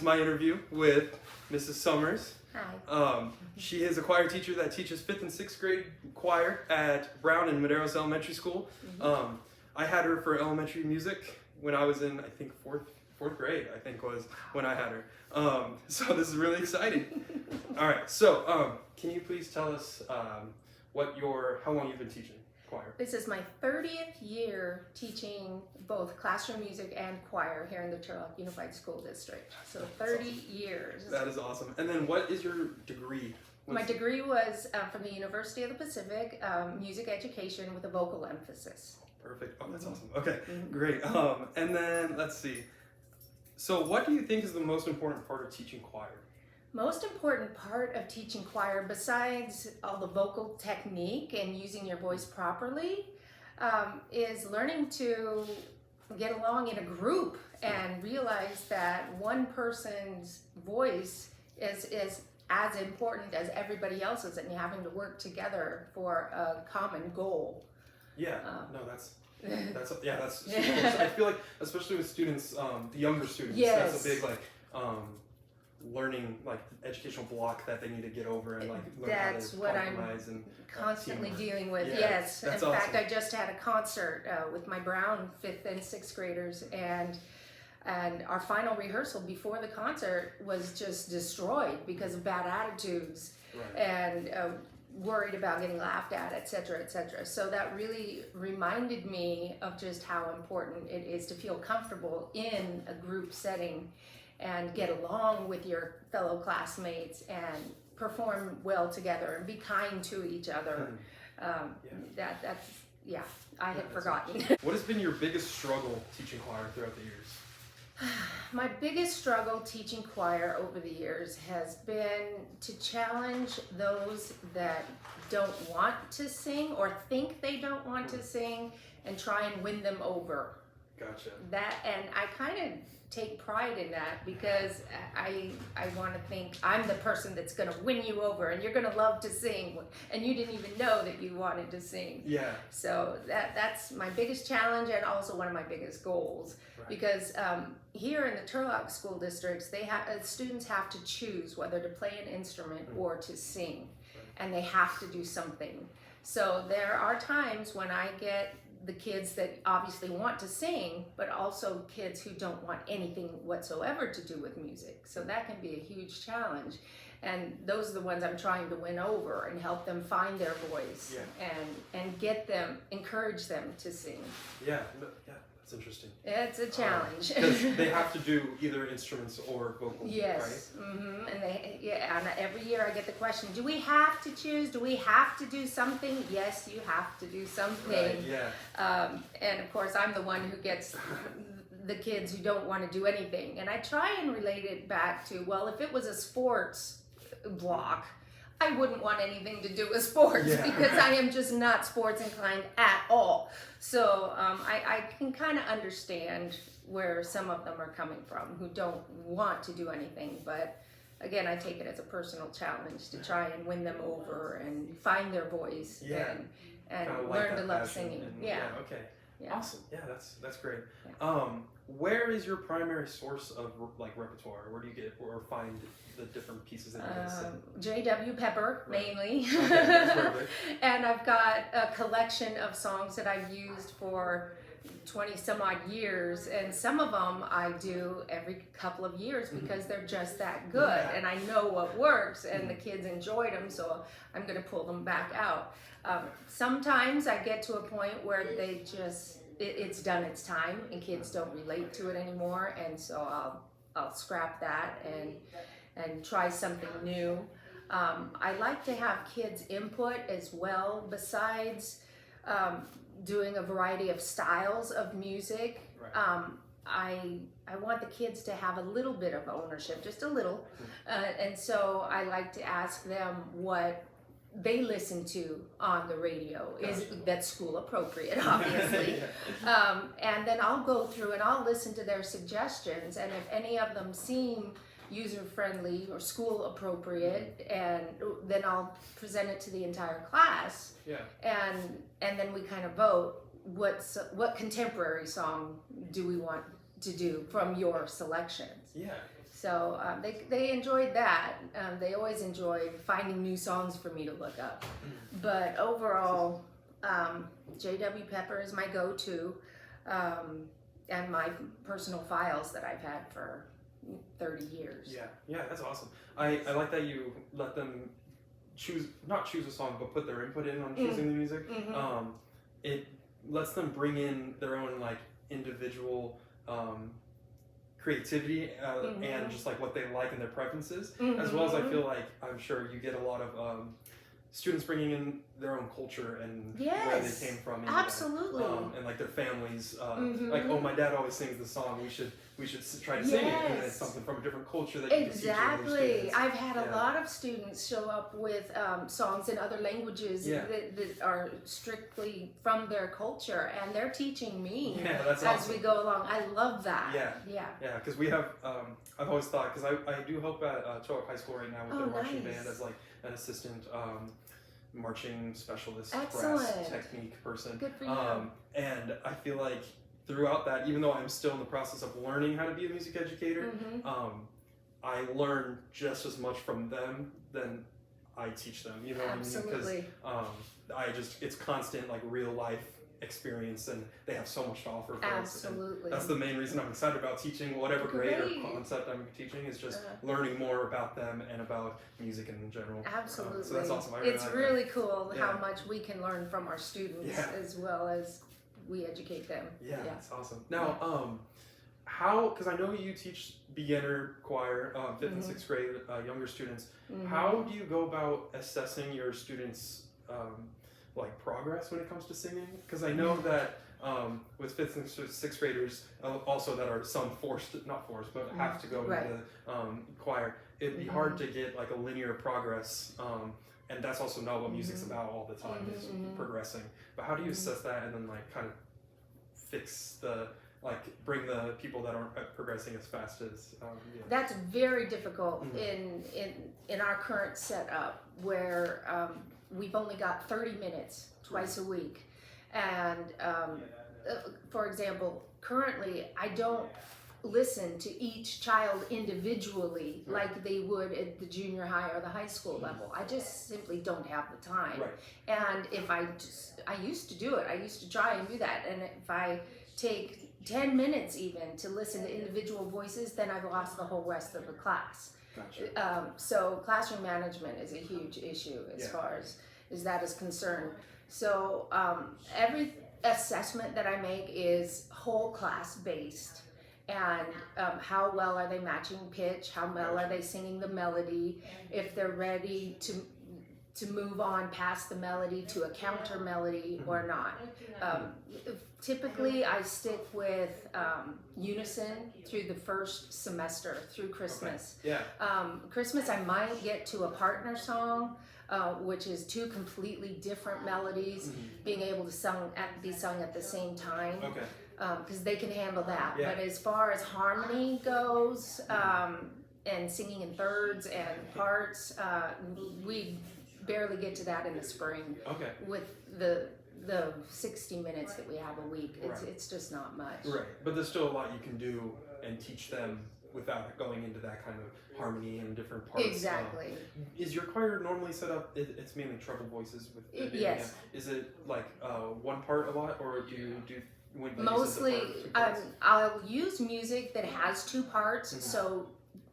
my interview with Mrs. Summers. Hi. She is a choir teacher that teaches 5th and 6th grade choir at Brown and Maderos Elementary School. I had her for elementary music when I was in, I think, fourth grade, I think was when I had her. So this is really exciting. All right, so can you please tell us how long you've been teaching choir? This is my 30th year teaching both classroom music and choir here in the Turlock Unified School District. So 30 years. That is awesome. And then what is your degree? My degree was from the University of the Pacific, music education with a vocal emphasis. Perfect. Oh, that's awesome. Okay, great. And then let's see. So what do you think is the most important part of teaching choir? Most important part of teaching choir, besides all the vocal technique and using your voice properly, is learning to get along in a group and realize that one person's voice is as important as everybody else's, and you're having to work together for a common goal. Yeah, no, that's super. I feel like, especially with students, the younger students, Yes. that's a big learning educational block that they need to get over and learn That's how to what compromise I'm and constantly teamwork. dealing with. Yeah, Yes, in that's fact, awesome. I just had a concert with my Brown 5th and 6th graders, and our final rehearsal before the concert was just destroyed because of bad attitudes and worried about getting laughed at, etc., etc. So that really reminded me of just how important it is to feel comfortable in a group setting and get along with your fellow classmates and perform well together and be kind to each other. I had forgotten. What has been your biggest struggle teaching choir throughout the years? My biggest struggle teaching choir over the years has been to challenge those that don't want to sing or think they don't want to sing and try and win them over. Gotcha. And I kind of take pride in that because I want to think I'm the person that's going to win you over and you're going to love to sing and you didn't even know that you wanted to sing. Yeah. So that's my biggest challenge and also one of my biggest goals. Because here in the Turlock school districts, students have to choose whether to play an instrument or to sing, and they have to do something. So there are times when I get the kids that obviously want to sing, but also kids who don't want anything whatsoever to do with music. So that can be a huge challenge. And those are the ones I'm trying to win over and help them find their voice and encourage them to sing. Yeah, that's interesting. It's a challenge. Because they have to do either instruments or vocals, yes. right? And every year I get the question, do we have to choose? Do we have to do something? Yes, you have to do something. Right, yeah. And of course, I'm the one who gets the kids who don't want to do anything. And I try and relate it back to, well, if it was a sports block, I wouldn't want anything to do with sports because I am just not sports inclined at all. So I can kind of understand where some of them are coming from who don't want to do anything. But again, I take it as a personal challenge to try and win them over and find their voice and learn to love singing. Okay. Yeah. Awesome. Yeah, that's great. Yeah. Where is your primary source of repertoire? Where do you get or find the different pieces that you guys sing? J.W. Pepper, mainly. Okay, that's perfect. And I've got a collection of songs that I've used for 20 some odd years, and some of them I do every couple of years because they're just that good and I know what works and the kids enjoyed them, so I'm going to pull them back out. Sometimes I get to a point where they just it's done its time and kids don't relate to it anymore, and so I'll scrap that and try something new. I like to have kids input as well, besides doing a variety of styles of music. I want the kids to have a little bit of ownership, just a little, and so I like to ask them what they listen to on the radio. Is that's school appropriate, obviously. And then I'll go through and I'll listen to their suggestions, and if any of them seem user-friendly or school appropriate, and then I'll present it to the entire class. And then we kind of vote what contemporary song do we want to do from your selections. So they enjoyed that. They always enjoyed finding new songs for me to look up. But overall, J.W. Pepper is my go-to, and my personal files that I've had for 30 years. Yeah, that's awesome. I like that you let them not choose a song, but put their input in on choosing the music. It lets them bring in their own like individual creativity and just like what they like and their preferences, as well as I feel like I'm sure you get a lot of students bringing in their own culture and where they came from, and, absolutely, and like their families. Like, oh, my dad always sings this song. We should try to sing it, and it's something from a different culture that you can teach other students. I've had a lot of students show up with songs in other languages that are strictly from their culture, and they're teaching me that's as awesome. we go along. I love that. Yeah, because we have. I've always thought, because I do help at Choral High School right now with their marching band as like an assistant marching specialist, brass technique person. Good for you. And I feel like throughout that, even though I'm still in the process of learning how to be a music educator, I learn just as much from them than I teach them. You know what I mean? Because it's constant like real life experience, and they have so much to offer for us. And that's the main reason I'm excited about teaching whatever grade or concept I'm teaching, is just learning more about them and about music in general. Absolutely. So that's awesome. It's really cool how much we can learn from our students as well as we educate them. Yeah, that's awesome. Now, how, because I know you teach beginner choir, 5th and 6th grade, younger students. How do you go about assessing your students' like progress when it comes to singing? Because I know that with 5th and 6th graders, also that are some not forced, but have to go into the choir, it'd be hard to get like a linear progress. And that's also not what music's about all the time, is progressing. But how do you assess that and then like kind of bring the people that aren't progressing as fast as That's very difficult in our current setup, where we've only got 30 minutes twice a week. And for example, currently I don't listen to each child individually like they would at the junior high or the high school level. I just simply don't have the time. And if I used to do it, I used to try and do that. And if I take 10 minutes even to listen to individual voices, then I've lost the whole rest of the class. So classroom management is a huge issue as far as that is concerned. So every assessment that I make is whole class based, and how well are they matching pitch, how well are they singing the melody, if they're ready to move on past the melody to a counter melody or not. Typically I stick with unison through the first semester, through Christmas. Christmas I might get to a partner song, which is two completely different melodies being able to be sung at the same time, because they can handle that. But as far as harmony goes, and singing in thirds and parts, we barely get to that in the spring. With the 60 minutes that we have a week, it's just not much. But there's still a lot you can do and teach them without going into that kind of harmony and different parts. Is your choir normally set up, it's mainly treble voices with yes. Is it like one part a lot, or do you do mostly I'll use music that has two parts, so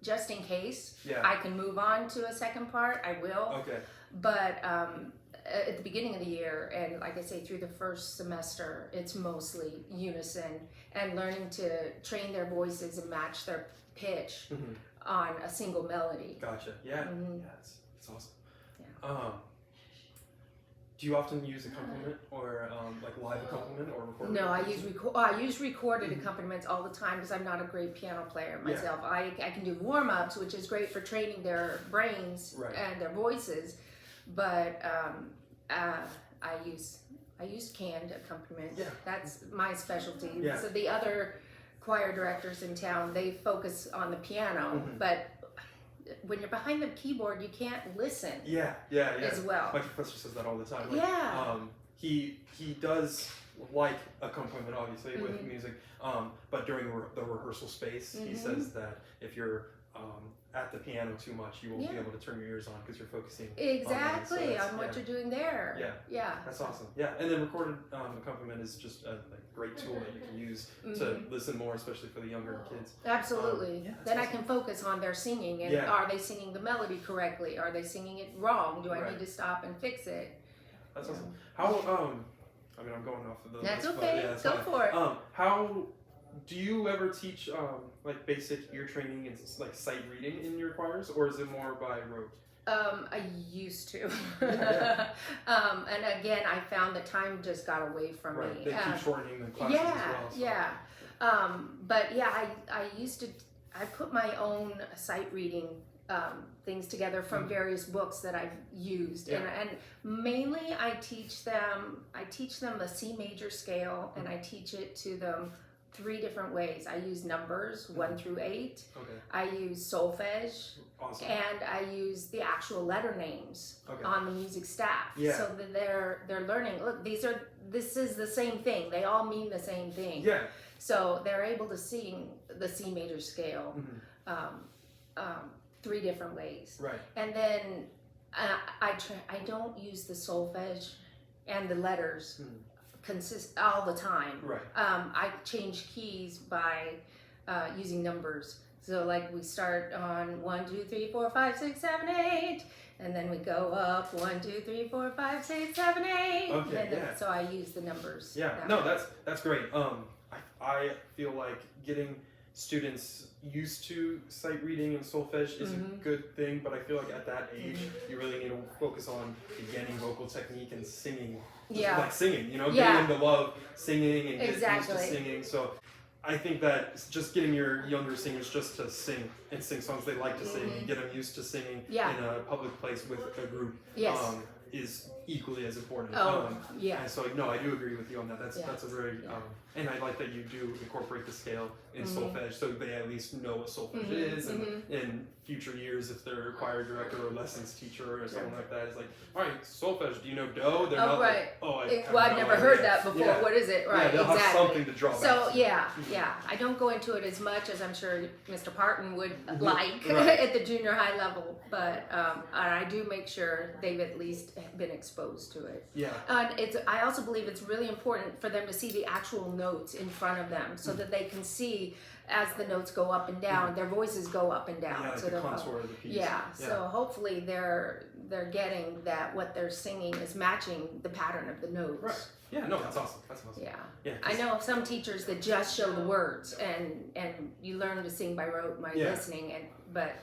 just in case I can move on to a second part, I will. But at the beginning of the year, and like I say, through the first semester, it's mostly unison and learning to train their voices and match their pitch on a single melody. That's awesome. Do you often use accompaniment or like live accompaniment or recorded? No, I use recorded accompaniments all the time because I'm not a great piano player myself. I can do warm-ups, which is great for training their brains and their voices, but I use canned accompaniment. That's my specialty. So the other choir directors in town, they focus on the piano, but when you're behind the keyboard, you can't listen. As well. My professor says that all the time. He does like accompaniment, obviously, with music, but during the rehearsal space, he says that if you're at the piano too much, you won't be able to turn your ears on because you're focusing exactly on what you're doing there. Yeah, that's awesome. Yeah, and then recorded accompaniment is just a great tool that you can use to listen more, especially for the younger kids. Absolutely. Then awesome. I can focus on their singing and are they singing the melody correctly? Are they singing it wrong? Do I need to stop and fix it? That's awesome. How I mean, I'm going off of the. That's okay. That's Go for it. How do you ever teach like basic ear training and like sight reading in your choirs, or is it more by rote? I used to. And again, I found the time just got away from me. They keep shortening the classes as well. So. But yeah, I used to. I put my own sight reading things together from various books that I've used, and mainly I teach them the C major scale, and I teach it to them 3 different ways. I use numbers 1 through 8. Okay. I use solfege, awesome. and I use the actual letter names on the music staff, so that they're learning. Look, this is the same thing. They all mean the same thing. Yeah. So they're able to sing the C major scale 3 different ways. Right. And then I don't use the solfege and the letters consist all the time. Right. I change keys by using numbers. So like we start on 1, 2, 3, 4, 5, 6, 7, 8, and then we go up 1, 2, 3, 4, 5, 6, 7, 8. Okay. So I use the numbers. Yeah. No, that's great. I feel like getting students used to sight reading and solfege is a good thing, but I feel like at that age you really need to focus on beginning vocal technique and singing. Like singing, getting them to love singing and get used to singing. So I think that just getting your younger singers just to sing and sing songs they like to sing and get them used to singing in a public place with a group is equally as important. And so no, I do agree with you on that. That's a very and I like that you do incorporate the scale in solfege, so they at least know what solfege is, and in future years, if they're a choir director or lessons teacher or something like that, it's like, all right, solfege, do you know do? They're not like, I've never heard that before. What is it? Right, they'll have something to draw back to. So I don't go into it as much as I'm sure Mr. Parton would like at the junior high level, but I do make sure they've at least been exposed to it. Yeah. And I also believe it's really important for them to see the actual notes in front of them, so that they can see as the notes go up and down, their voices go up and down. Like so the contour of the piece. So hopefully they're getting that what they're singing is matching the pattern of the notes. Right. Yeah, no, that's awesome. That's awesome. Yeah. I know of some teachers that just show the words and you learn to sing by rote by listening, but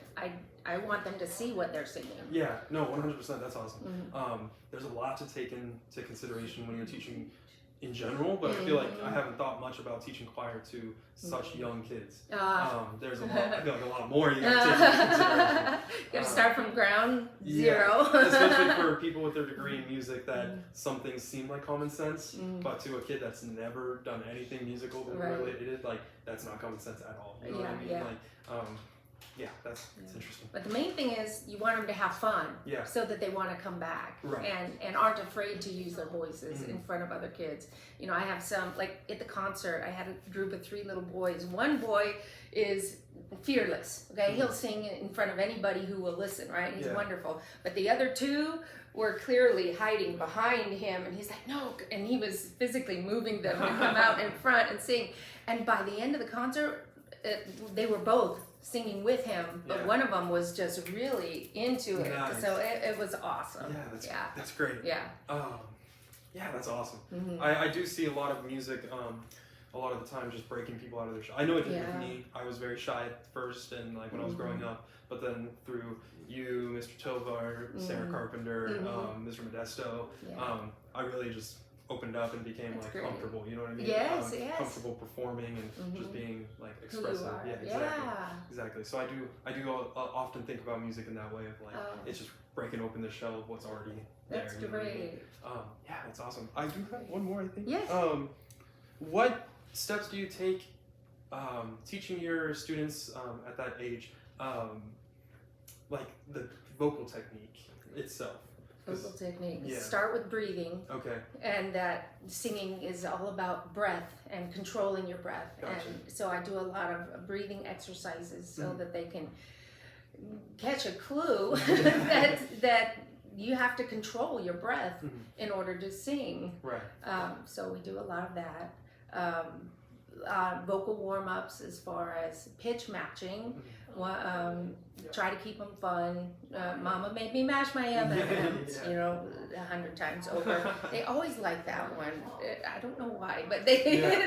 I want them to see what they're singing. Yeah, no, 100%. That's awesome. There's a lot to take into consideration when you're teaching in general, but I feel like I haven't thought much about teaching choir to such young kids. There's a lot. I feel like a lot more you got to take into consideration. You got to start from ground zero. Especially for people with their degree in music, that some things seem like common sense, but to a kid that's never done anything musical related, like that's not common sense at all. You know what I mean? Like, that's interesting. But the main thing is you want them to have fun, so that they want to come back and aren't afraid to use their voices in front of other kids. I have some, like at the concert, I had a group of 3 little boys. One boy is fearless. Okay, he'll sing in front of anybody who will listen. Right, he's wonderful. But the other 2 were clearly hiding behind him, and he's like, no, and he was physically moving them to come out in front and sing. And by the end of the concert, they were both singing with him, but one of them was just really into it. Nice. So it was awesome. That's great. That's awesome. I do see a lot of music a lot of the time just breaking people out of their shell. I know it did with me. I was very shy at first, and like when I was growing up, but then through you, Mr. Tovar, Sarah Carpenter, Mr. Modesto, I really just opened up and became comfortable, you know what I mean? Yes. Comfortable performing and just being like expressive. Exactly. So I do often think about music in that way of like it's just breaking open the shell of what's already there. That's great. That's awesome. I do have one more, I think. Yes. What steps do you take teaching your students at that age, like the vocal technique itself? Vocal technique. Start with breathing. Okay. And that singing is all about breath and controlling your breath. Gotcha. And so I do a lot of breathing exercises so that they can catch a clue that you have to control your breath in order to sing. Right. So we do a lot of that. Vocal warm-ups as far as pitch matching. Try to keep them fun. Mama made me mash my M&Ms, you know, 100 times over. They always like that one. I don't know why, but they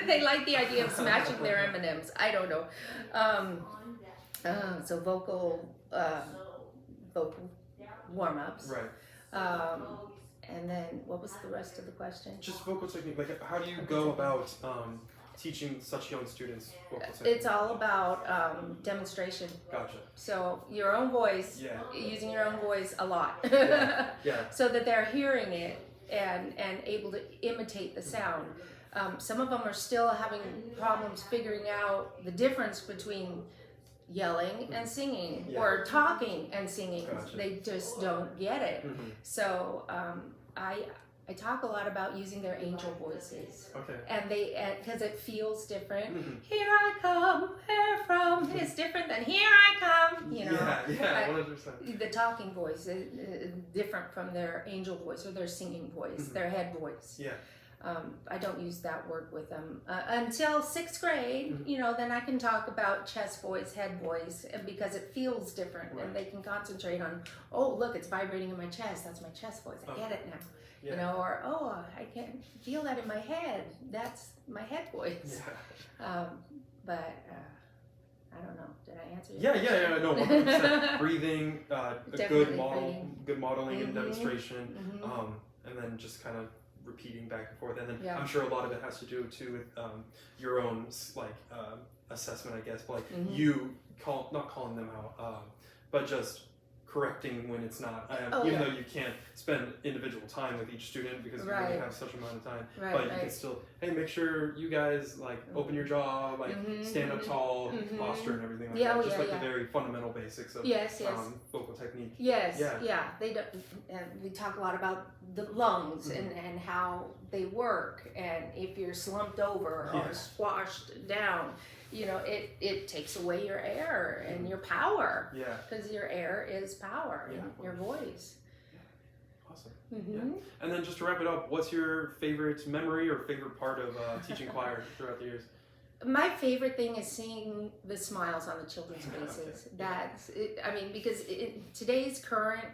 they like the idea of smashing their M&Ms. I don't know. So vocal warm-ups. Right. And then what was the rest of the question? Just vocal technique. Like, how do you go about teaching such young students vocal technique? It's all about demonstration. Gotcha. So your own voice, Yeah. using your own voice a lot. Yeah. So that they're hearing it and able to imitate the sound. Some of them are still having problems figuring out the difference between yelling and singing or talking and singing. Gotcha. They just don't get it. So I talk a lot about using their angel voices. Okay. And because it feels different. Here I come, where from? It's different than here I come. You know. Yeah, 100%. The talking voice is different from their angel voice or their singing voice, their head voice. Yeah. I don't use that word with them until 6th grade. You know, then I can talk about chest voice, head voice, and because it feels different, and they can concentrate on, oh, look, it's vibrating in my chest. That's my chest voice. I get it now. Yeah. You know, or oh, I can feel that in my head. That's my head voice. Yeah. But I don't know. Did I answer your question? Yeah. No, 100%. Breathing, Definitely good modeling and demonstration, and then just kind of repeating back and forth. And then I'm sure a lot of it has to do too with your own assessment, I guess. But like you not calling them out, but just correcting when it's not. Even though you can't spend individual time with each student because you only have such amount of time, but you can still, hey, make sure you guys like open your jaw, like stand up tall, posture and everything like that. Just the very fundamental basics of vocal technique. They don't, and we talk a lot about the lungs and how they work, and if you're slumped over or squashed down, you know, it takes away your air and your power. Yeah. Because your air is power in your voice. Awesome. And then just to wrap it up, what's your favorite memory or favorite part of teaching choir throughout the years? My favorite thing is seeing the smiles on the children's faces. That's it, I mean, because in today's current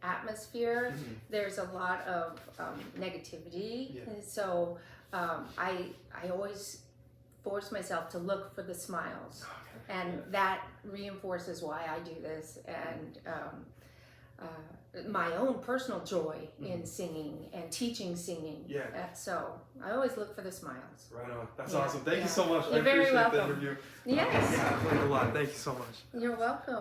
atmosphere, there's a lot of negativity. And so I always force myself to look for the smiles, and that reinforces why I do this, and my own personal joy in singing and teaching singing. So I always look for the smiles. Right on. That's awesome. Thank you so much. You're very welcome. The interview. Yes. I've learned a lot. Thank you so much. You're welcome.